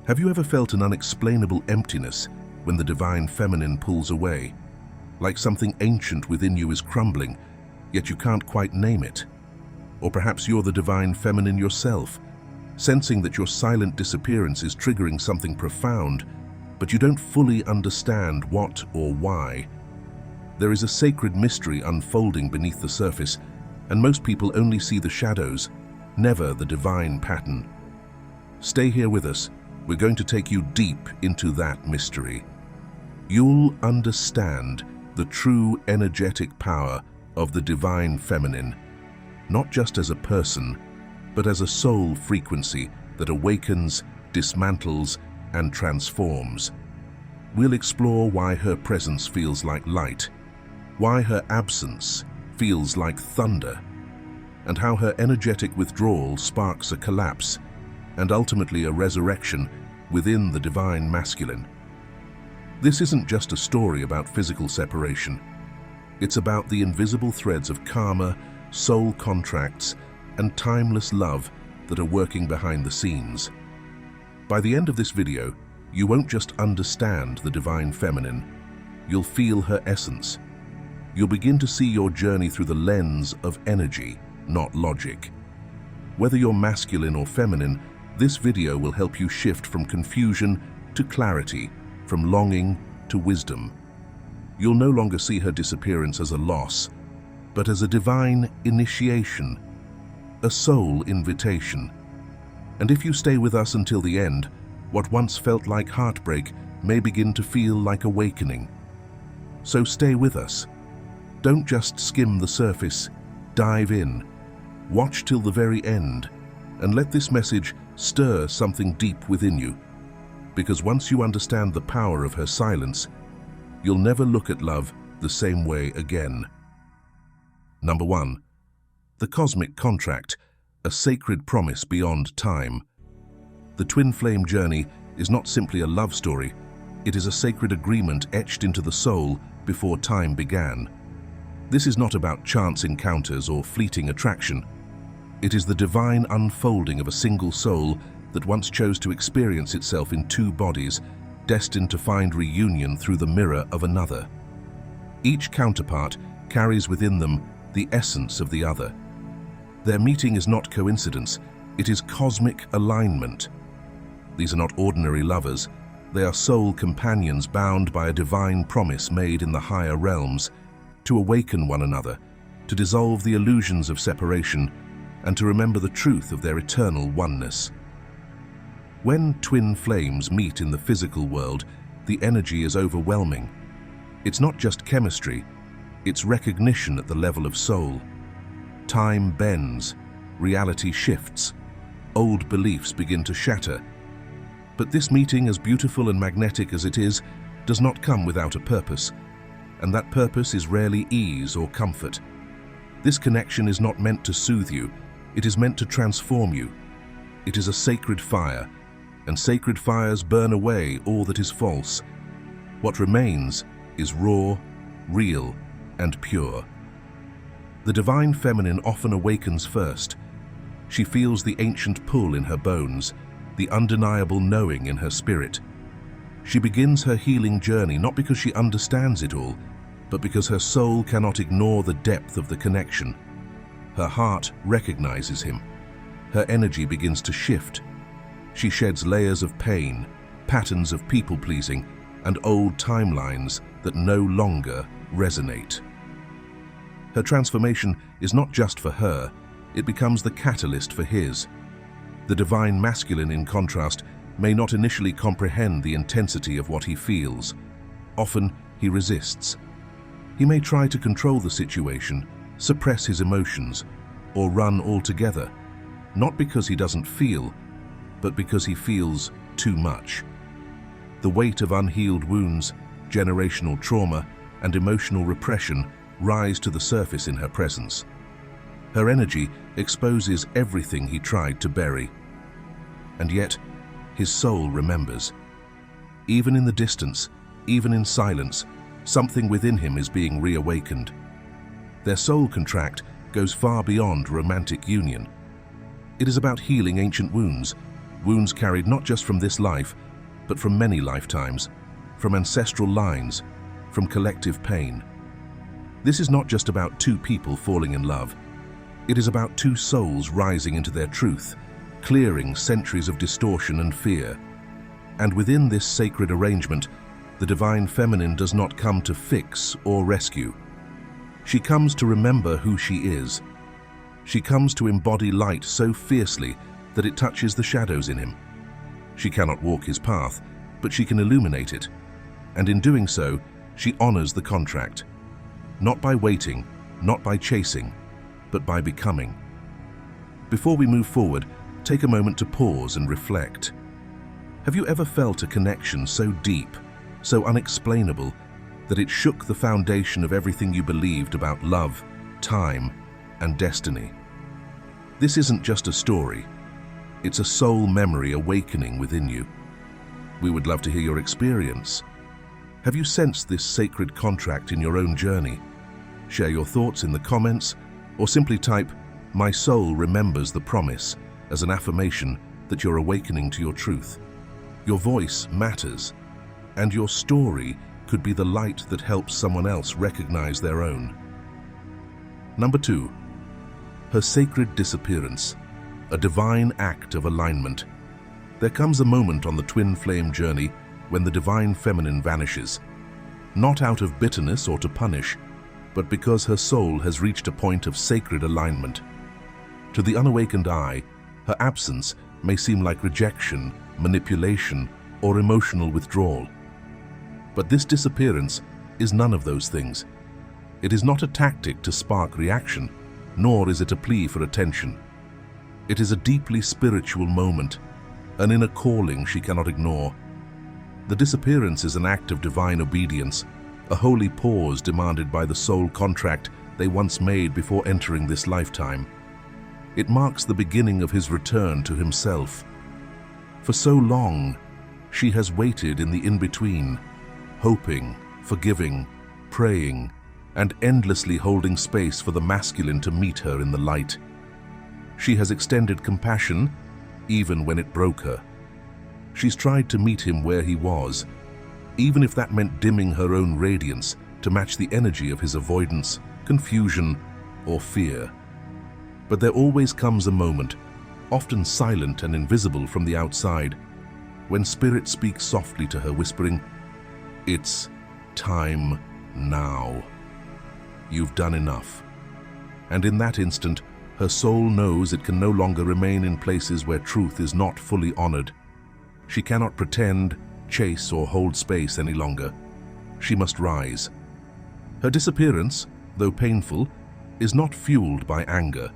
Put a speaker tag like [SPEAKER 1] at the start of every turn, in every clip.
[SPEAKER 1] Have you ever felt an unexplainable emptiness when the divine feminine pulls away? Like something ancient within you is crumbling, yet you can't quite name it. Or perhaps you're the divine feminine yourself, sensing that your silent disappearance is triggering something profound, but you don't fully understand what or why. There is a sacred mystery unfolding beneath the surface, and most people only see the shadows, never the divine pattern. Stay here with us. We're going to take you deep into that mystery. You'll understand the true energetic power of the divine feminine, not just as a person, but as a soul frequency that awakens, dismantles, and transforms. We'll explore why her presence feels like light, why her absence feels like thunder, and how her energetic withdrawal sparks a collapse and ultimately a resurrection within the divine masculine. This isn't just a story about physical separation. It's about the invisible threads of karma, soul contracts, and timeless love that are working behind the scenes. By the end of this video, you won't just understand the divine feminine, you'll feel her essence. You'll begin to see your journey through the lens of energy, not logic. Whether you're masculine or feminine, this video will help you shift from confusion to clarity, from longing to wisdom. You'll no longer see her disappearance as a loss, but as a divine initiation, a soul invitation. And if you stay with us until the end, what once felt like heartbreak may begin to feel like awakening. So stay with us. Don't just skim the surface, dive in. Watch till the very end, and let this message stir something deep within you. Because once you understand the power of her silence, you'll never look at love the same way again. Number 1. The cosmic contract, a sacred promise beyond time. The twin flame journey is not simply a love story, it is a sacred agreement etched into the soul before time began. This is not about chance encounters or fleeting attraction. It is the divine unfolding of a single soul that once chose to experience itself in two bodies, destined to find reunion through the mirror of another. Each counterpart carries within them the essence of the other. Their meeting is not coincidence, it is cosmic alignment. These are not ordinary lovers, they are soul companions bound by a divine promise made in the higher realms, to awaken one another, to dissolve the illusions of separation, and to remember the truth of their eternal oneness. When twin flames meet in the physical world, the energy is overwhelming. It's not just chemistry, it's recognition at the level of soul. Time bends, reality shifts, old beliefs begin to shatter. But this meeting, as beautiful and magnetic as it is, does not come without a purpose, and that purpose is rarely ease or comfort. This connection is not meant to soothe you, it is meant to transform you. It is a sacred fire, and sacred fires burn away all that is false. What remains is raw, real, and pure. The divine feminine often awakens first. She feels the ancient pull in her bones, the undeniable knowing in her spirit. She begins her healing journey not because she understands it all, but because her soul cannot ignore the depth of the connection. Her heart recognizes him. Her energy begins to shift. She sheds layers of pain, patterns of people-pleasing, and old timelines that no longer resonate. Her transformation is not just for her, it becomes the catalyst for his. The divine masculine, in contrast, may not initially comprehend the intensity of what he feels. Often, he resists. He may try to control the situation, suppress his emotions, or run altogether, not because he doesn't feel, but because he feels too much. The weight of unhealed wounds, generational trauma, and emotional repression rise to the surface in her presence. Her energy exposes everything he tried to bury. And yet, his soul remembers. Even in the distance, even in silence, something within him is being reawakened. Their soul contract goes far beyond romantic union. It is about healing ancient wounds, wounds carried not just from this life, but from many lifetimes, from ancestral lines, from collective pain. This is not just about two people falling in love. It is about two souls rising into their truth, clearing centuries of distortion and fear. And within this sacred arrangement, the divine feminine does not come to fix or rescue. She comes to remember who she is. She comes to embody light so fiercely that it touches the shadows in him. She cannot walk his path, but she can illuminate it. And in doing so, she honors the contract. Not by waiting, not by chasing, but by becoming. Before we move forward, take a moment to pause and reflect. Have you ever felt a connection so deep, so unexplainable, that it shook the foundation of everything you believed about love, time, and destiny? This isn't just a story. It's a soul memory awakening within you. We would love to hear your experience. Have you sensed this sacred contract in your own journey? Share your thoughts in the comments, or simply type, "My soul remembers the promise," as an affirmation that you're awakening to your truth. Your voice matters, and your story could be the light that helps someone else recognize their own. Number 2. Her sacred disappearance, a divine act of alignment. There comes a moment on the twin flame journey when the divine feminine vanishes, not out of bitterness or to punish, but because her soul has reached a point of sacred alignment. To the unawakened eye, her absence may seem like rejection, manipulation, or emotional withdrawal. But this disappearance is none of those things. It is not a tactic to spark reaction, nor is it a plea for attention. It is a deeply spiritual moment, an inner calling she cannot ignore. The disappearance is an act of divine obedience, a holy pause demanded by the soul contract they once made before entering this lifetime. It marks the beginning of his return to himself. For so long, she has waited in the in-between, hoping, forgiving, praying, and endlessly holding space for the masculine to meet her in the light. She has extended compassion, even when it broke her. She's tried to meet him where he was, even if that meant dimming her own radiance to match the energy of his avoidance, confusion, or fear. But there always comes a moment, often silent and invisible from the outside, when Spirit speaks softly to her, whispering, "It's time now. You've done enough." And in that instant, her soul knows it can no longer remain in places where truth is not fully honored. She cannot pretend, chase, or hold space any longer. She must rise. Her disappearance, though painful, is not fueled by anger.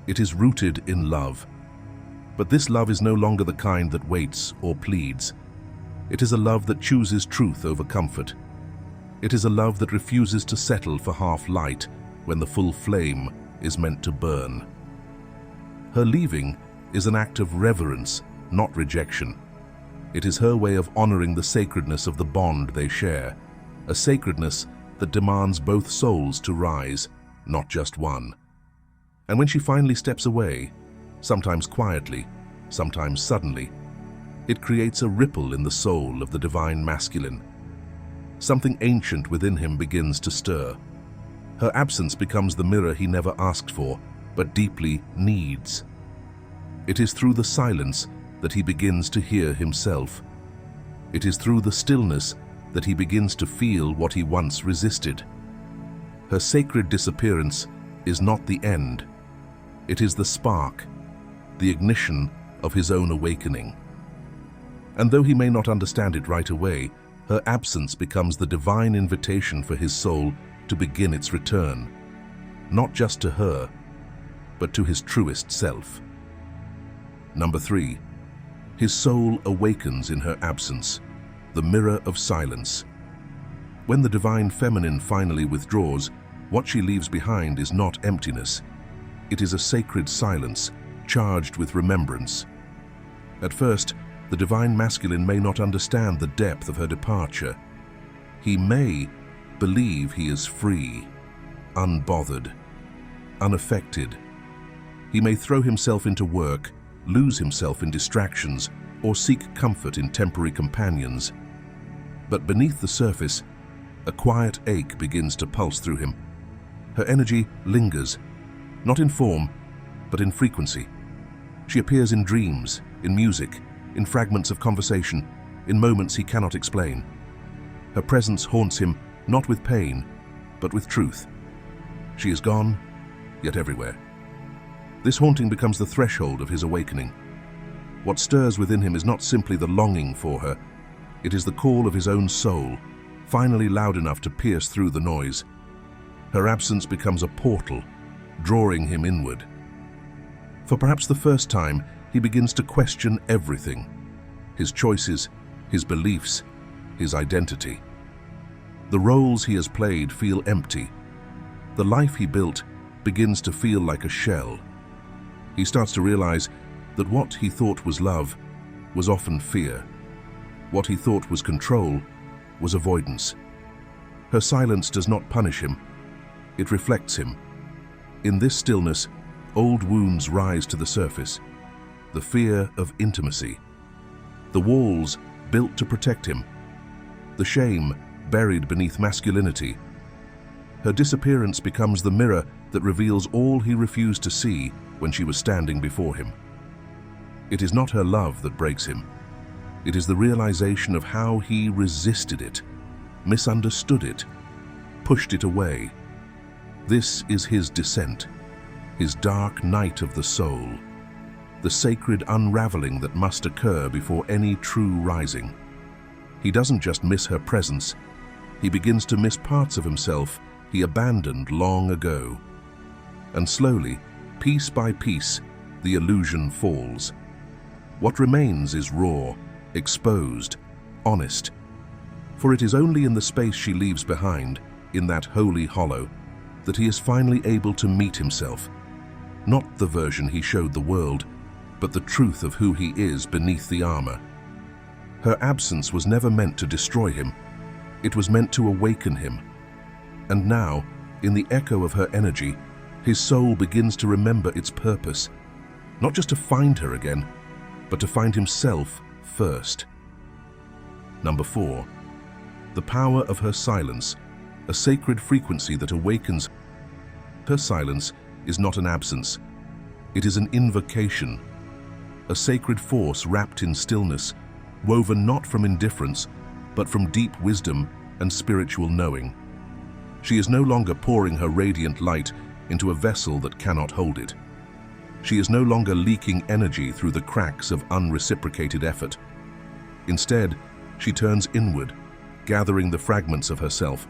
[SPEAKER 1] It is rooted in love. But this love is no longer the kind that waits or pleads. It is a love that chooses truth over comfort. It is a love that refuses to settle for half light when the full flame is meant to burn. Her leaving is an act of reverence, not rejection. It is her way of honoring the sacredness of the bond they share, a sacredness that demands both souls to rise, not just one. And when she finally steps away, sometimes quietly, sometimes suddenly, it creates a ripple in the soul of the divine masculine. Something ancient within him begins to stir. Her absence becomes the mirror he never asked for, but deeply needs. It is through the silence that he begins to hear himself. It is through the stillness that he begins to feel what he once resisted. Her sacred disappearance is not the end. It is the spark, the ignition of his own awakening. And though he may not understand it right away, her absence becomes the divine invitation for his soul to begin its return, not just to her, but to his truest self. Number 3. His soul awakens in her absence, the mirror of silence. When the divine feminine finally withdraws, what she leaves behind is not emptiness. It is a sacred silence, charged with remembrance. At first, the divine masculine may not understand the depth of her departure. He may believe he is free, unbothered, unaffected. He may throw himself into work, lose himself in distractions, or seek comfort in temporary companions. But beneath the surface, a quiet ache begins to pulse through him. Her energy lingers, not in form, but in frequency. She appears in dreams, in music, in fragments of conversation, in moments he cannot explain. Her presence haunts him not with pain, but with truth. She is gone, yet everywhere. This haunting becomes the threshold of his awakening. What stirs within him is not simply the longing for her, it is the call of his own soul, finally loud enough to pierce through the noise. Her absence becomes a portal, drawing him inward. For perhaps the first time, he begins to question everything: his choices, his beliefs, his identity. The roles he has played feel empty. The life he built begins to feel like a shell. He starts to realize that what he thought was love was often fear. What he thought was control was avoidance. Her silence does not punish him, it reflects him. In this stillness, old wounds rise to the surface. The fear of intimacy. The walls built to protect him. The shame buried beneath masculinity. Her disappearance becomes the mirror that reveals all he refused to see when she was standing before him. It is not her love that breaks him. It is the realization of how he resisted it, misunderstood it, pushed it away. This is his descent, his dark night of the soul, the sacred unraveling that must occur before any true rising. He doesn't just miss her presence, he begins to miss parts of himself he abandoned long ago. And slowly, piece by piece, the illusion falls. What remains is raw, exposed, honest. For it is only in the space she leaves behind, in that holy hollow, that he is finally able to meet himself. Not the version he showed the world, but the truth of who he is beneath the armor. Her absence was never meant to destroy him. It was meant to awaken him. And now, in the echo of her energy, his soul begins to remember its purpose, not just to find her again, but to find himself first. Number 4. The power of her silence, a sacred frequency that awakens. Her silence is not an absence. It is an invocation, a sacred force wrapped in stillness, woven not from indifference, but from deep wisdom and spiritual knowing. She is no longer pouring her radiant light into a vessel that cannot hold it. She is no longer leaking energy through the cracks of unreciprocated effort. Instead, she turns inward, gathering the fragments of herself,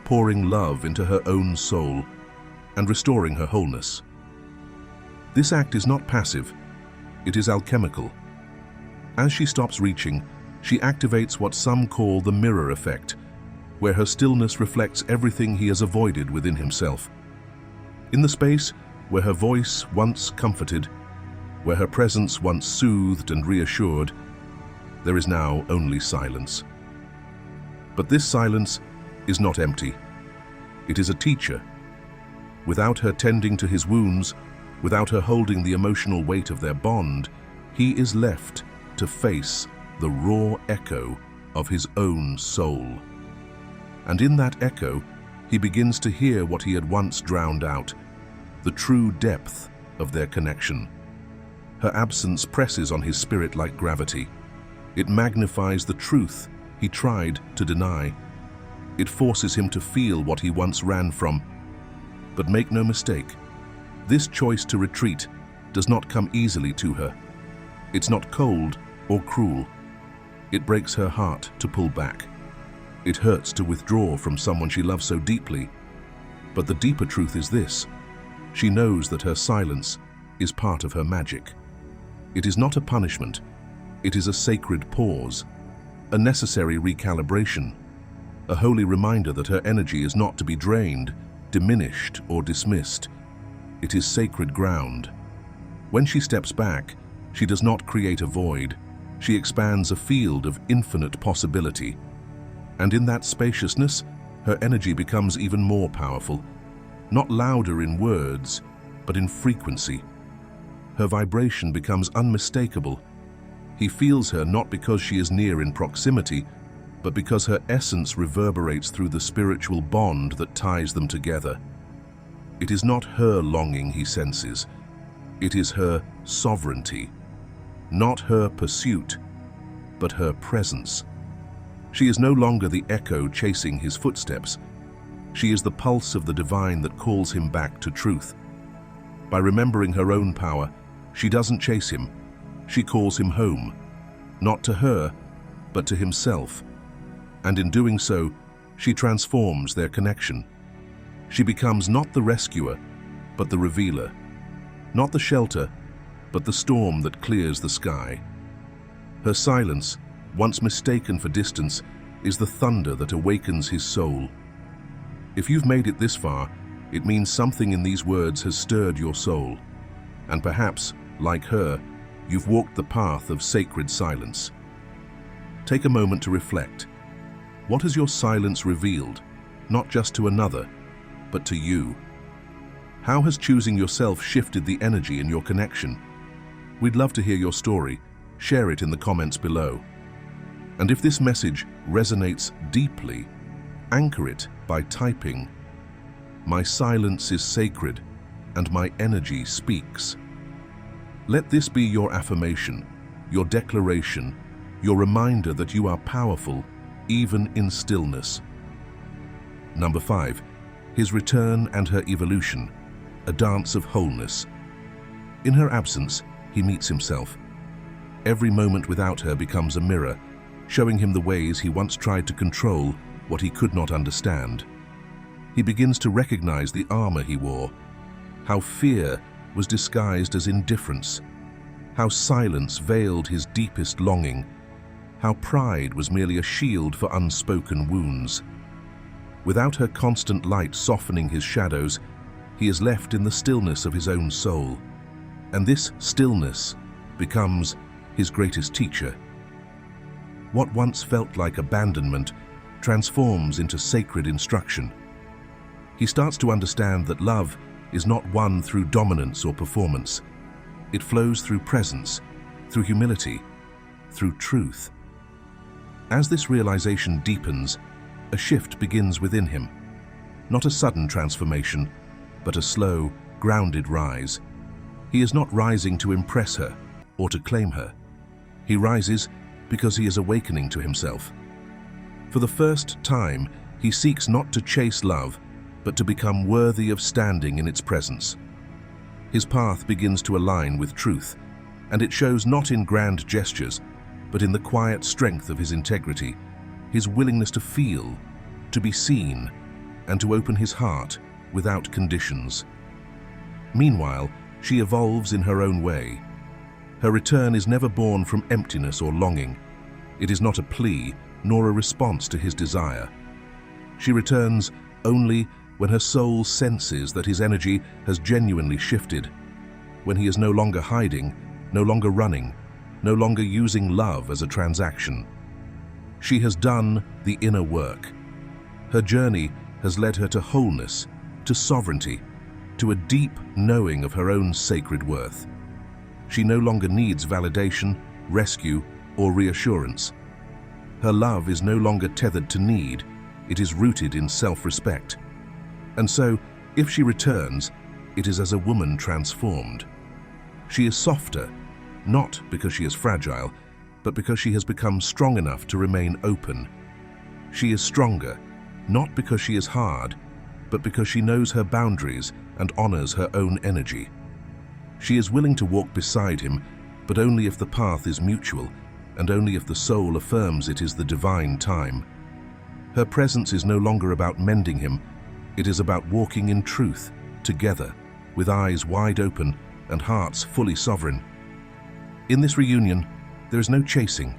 [SPEAKER 1] pouring love into her own soul, and restoring her wholeness. This act is not passive, it is alchemical. As she stops reaching, she activates what some call the mirror effect, where her stillness reflects everything he has avoided within himself. In the space where her voice once comforted, where her presence once soothed and reassured, there is now only silence. But this silence is not empty. It is a teacher. Without her tending to his wounds, without her holding the emotional weight of their bond, he is left to face the raw echo of his own soul. And in that echo, he begins to hear what he had once drowned out, the true depth of their connection. Her absence presses on his spirit like gravity. It magnifies the truth he tried to deny. It forces him to feel what he once ran from. But make no mistake, this choice to retreat does not come easily to her. It's not cold or cruel. It breaks her heart to pull back. It hurts to withdraw from someone she loves so deeply. But the deeper truth is this: she knows that her silence is part of her magic. It is not a punishment. It is a sacred pause, a necessary recalibration, a holy reminder that her energy is not to be drained, diminished, or dismissed. It is sacred ground. When she steps back, she does not create a void. She expands a field of infinite possibility. And in that spaciousness, her energy becomes even more powerful, not louder in words, but in frequency. her vibration becomes unmistakable. He feels her not because she is near in proximity, but because her essence reverberates through the spiritual bond that ties them together. It is not her longing he senses, it is her sovereignty. Not her pursuit, but her presence. She is no longer the echo chasing his footsteps. She is the pulse of the divine that calls him back to truth. By remembering her own power, she doesn't chase him, she calls him home, not to her, but to himself. And in doing so, she transforms their connection. She becomes not the rescuer, but the revealer. Not the shelter, but the storm that clears the sky. Her silence, once mistaken for distance, is the thunder that awakens his soul. If you've made it this far, it means something in these words has stirred your soul. And perhaps, like her, you've walked the path of sacred silence. Take a moment to reflect. What has your silence revealed, not just to another, but to you? How has choosing yourself shifted the energy in your connection? We'd love to hear your story. Share it in the comments below. And if this message resonates deeply, anchor it by typing, "My silence is sacred, and my energy speaks." Let this be your affirmation, your declaration, your reminder that you are powerful, even in stillness. Number 5, his return and her evolution, a dance of wholeness. In her absence, he meets himself. Every moment without her becomes a mirror, showing him the ways he once tried to control what he could not understand. He begins to recognize the armor he wore, how fear was disguised as indifference, how silence veiled his deepest longing, how pride was merely a shield for unspoken wounds. Without her constant light softening his shadows, he is left in the stillness of his own soul. And this stillness becomes his greatest teacher. What once felt like abandonment transforms into sacred instruction. He starts to understand that love is not won through dominance or performance. It flows through presence, through humility, through truth. As this realization deepens, a shift begins within him. Not a sudden transformation, but a slow, grounded rise. He is not rising to impress her or to claim her. He rises because he is awakening to himself. For the first time, he seeks not to chase love, but to become worthy of standing in its presence. His path begins to align with truth, and it shows not in grand gestures, but in the quiet strength of his integrity, his willingness to feel, to be seen, and to open his heart without conditions. Meanwhile, she evolves in her own way. Her return is never born from emptiness or longing. It is not a plea, nor a response to his desire. She returns only when her soul senses that his energy has genuinely shifted, when he is no longer hiding, no longer running, no longer using love as a transaction. She has done the inner work. Her journey has led her to wholeness, to sovereignty, to a deep knowing of her own sacred worth. She no longer needs validation, rescue, or reassurance. Her love is no longer tethered to need, it is rooted in self-respect. And so, if she returns, it is as a woman transformed. She is softer, not because she is fragile, but because she has become strong enough to remain open. She is stronger, not because she is hard, but because she knows her boundaries and honors her own energy. She is willing to walk beside him, but only if the path is mutual, and only if the soul affirms it is the divine time. Her presence is no longer about mending him, it is about walking in truth, together, with eyes wide open and hearts fully sovereign. In this reunion, there is no chasing,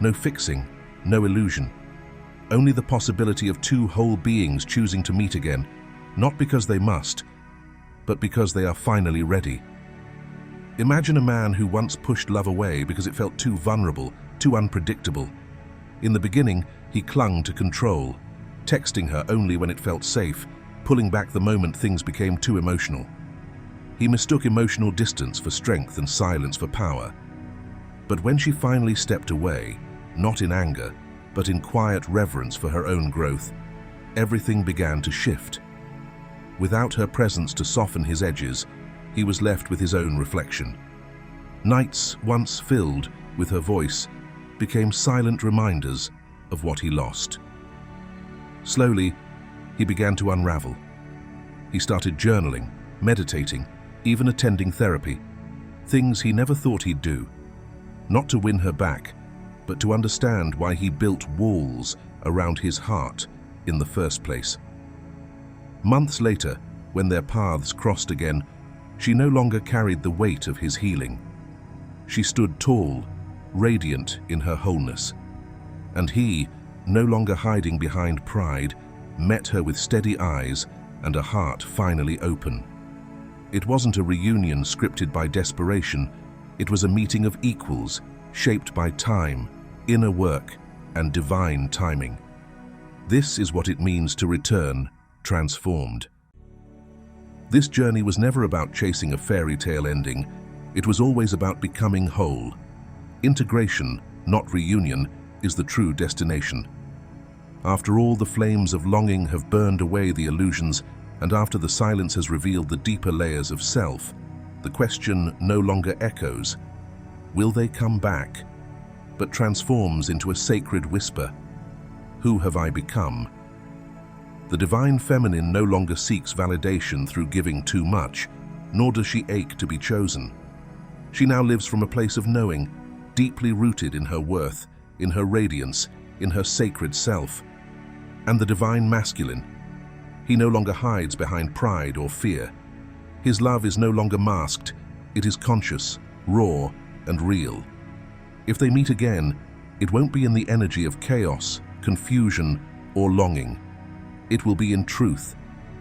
[SPEAKER 1] no fixing, no illusion. Only the possibility of two whole beings choosing to meet again, not because they must, but because they are finally ready. Imagine a man who once pushed love away because it felt too vulnerable, too unpredictable. In the beginning, he clung to control, texting her only when it felt safe, pulling back the moment things became too emotional. He mistook emotional distance for strength and silence for power. But when she finally stepped away, not in anger, but in quiet reverence for her own growth, everything began to shift. Without her presence to soften his edges, he was left with his own reflection. Nights, once filled with her voice, became silent reminders of what he lost. Slowly, he began to unravel. He started journaling, meditating, even attending therapy, things he never thought he'd do. Not to win her back, but to understand why he built walls around his heart in the first place. Months later, when their paths crossed again, she no longer carried the weight of his healing. She stood tall, radiant in her wholeness. And he, no longer hiding behind pride, met her with steady eyes and a heart finally open. It wasn't a reunion scripted by desperation. It was a meeting of equals, shaped by time, inner work, and divine timing. This is what it means to return, transformed. This journey was never about chasing a fairy tale ending. It was always about becoming whole. Integration, not reunion, is the true destination. After all the flames of longing have burned away the illusions, and after the silence has revealed the deeper layers of self, the question no longer echoes, will they come back? But transforms into a sacred whisper, who have I become? The divine feminine no longer seeks validation through giving too much, nor does she ache to be chosen. She now lives from a place of knowing, deeply rooted in her worth, in her radiance, in her sacred self. And the divine masculine, he no longer hides behind pride or fear. His love is no longer masked, it is conscious, raw, and real. If they meet again, it won't be in the energy of chaos, confusion, or longing. It will be in truth,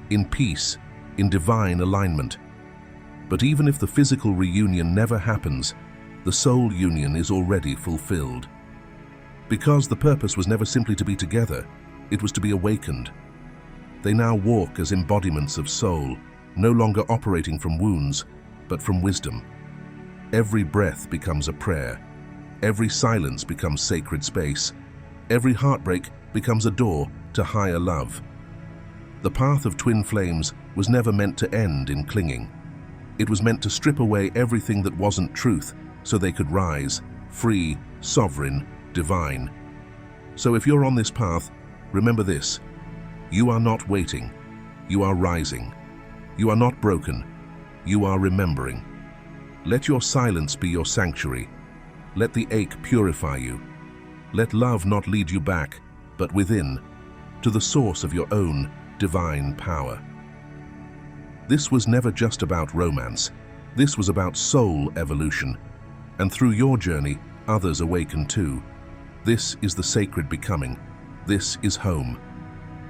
[SPEAKER 1] in peace, in divine alignment. But even if the physical reunion never happens, the soul union is already fulfilled. Because the purpose was never simply to be together, it was to be awakened. They now walk as embodiments of soul, no longer operating from wounds, but from wisdom. Every breath becomes a prayer. Every silence becomes sacred space. Every heartbreak becomes a door to higher love. The path of twin flames was never meant to end in clinging. It was meant to strip away everything that wasn't truth so they could rise, free, sovereign, divine. So if you're on this path, remember this: you are not waiting, you are rising. You are not broken, you are remembering. Let your silence be your sanctuary. Let the ache purify you. Let love not lead you back, but within, to the source of your own divine power. This was never just about romance. This was about soul evolution. And through your journey, others awaken too. This is the sacred becoming. This is home.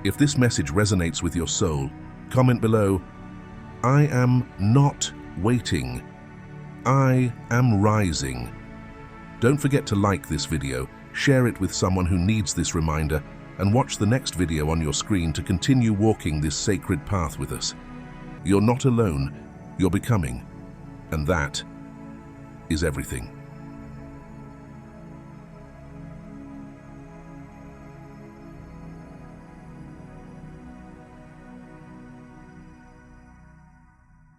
[SPEAKER 1] If this message resonates with your soul, comment below, I am not waiting. I am rising. Don't forget to like this video, share it with someone who needs this reminder, and watch the next video on your screen to continue walking this sacred path with us. You're not alone, you're becoming, and that is everything.